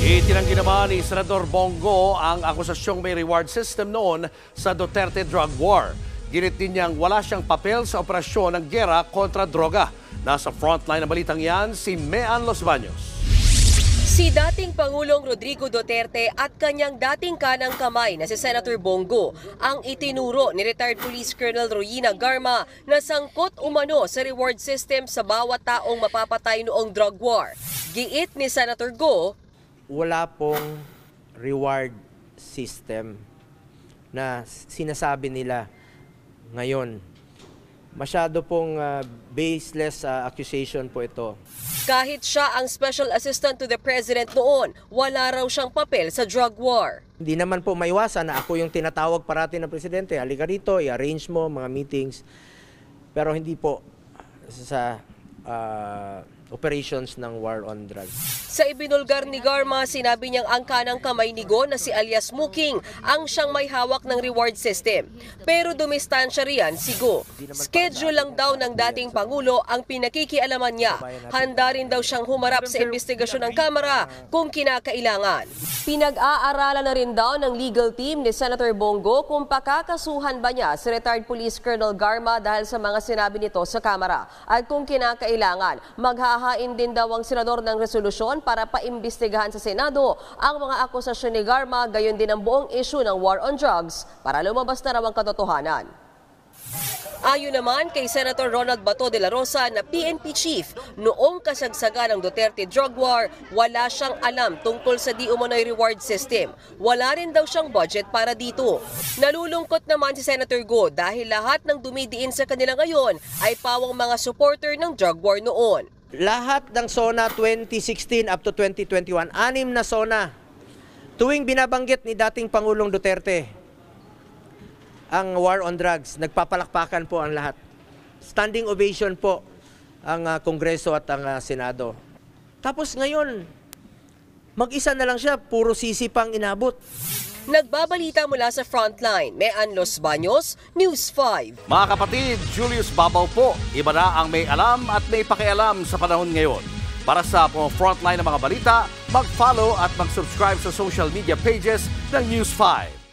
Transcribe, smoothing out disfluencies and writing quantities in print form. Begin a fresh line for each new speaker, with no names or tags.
Itinanggi naman ni Senador Bongo ang akusasyong may reward system noon sa Duterte drug war. Ginit din niyang wala siyang papel sa operasyon ng gera kontra droga. Nasa frontline ng balitang yan si Mean Los Baños.
Si dating Pangulong Rodrigo Duterte at kanyang dating kanang kamay na si Senator Bongo ang itinuro ni retired Police Colonel Royina Garma na sangkot umano sa reward system sa bawat taong mapapatay noong drug war. Giit ni Senator Go,
wala pong reward system na sinasabi nila ngayon. Masyado pong baseless accusation po ito.
Kahit siya ang Special Assistant to the President noon, wala raw siyang papel sa drug war.
Hindi naman po maiwasan na ako yung tinatawag parati ng Presidente. Halika rito, i-arrange mo mga meetings. Pero hindi po sa operations ng war on drugs.
Sa ibinulgar ni Garma, sinabi niyang ang kanang kamay ni Go na si alias Muking ang siyang may hawak ng reward system. Pero dumistansya riyan si Go. Schedule lang daw ng dating Pangulo ang pinakikialaman niya. Handa rin daw siyang humarap sa investigasyon ng Kamara kung kinakailangan. Pinag-aaralan na rin daw ng legal team ni Senator Bongo kung pakakasuhan ba niya si retired Police Colonel Garma dahil sa mga sinabi nito sa Kamara. At kung kinakailangan, maghahain din daw ang senador ng resolusyon para paimbestigahan sa Senado ang mga akusasyon ni Garma, gayon din ang buong issue ng war on drugs para lumabas na raw ang katotohanan. Ayon naman kay Senator Ronald Bato de la Rosa na PNP chief, noong kasagsagan ng Duterte drug war, wala siyang alam tungkol sa di umano'y reward system. Wala rin daw siyang budget para dito. Nalulungkot naman si Senator Go dahil lahat ng dumidiin sa kanila ngayon ay pawang mga supporter ng drug war noon.
Lahat ng SONA 2016 up to 2021, 6 na SONA. Tuwing binabanggit ni dating Pangulong Duterte ang war on drugs, nagpapalakpakan po ang lahat. Standing ovation po ang Kongreso at ang Senado. Tapos ngayon, mag-isa na lang siya, puro sisi pang inabot.
Nagbabalita mula sa Frontline, Mean Los Baños, News 5.
Mga kapatid, Julius Babaw po. Iba na ang may alam at may pakialam sa panahon ngayon. Para sa Frontline ng mga balita, mag-follow at mag-subscribe sa social media pages ng News 5.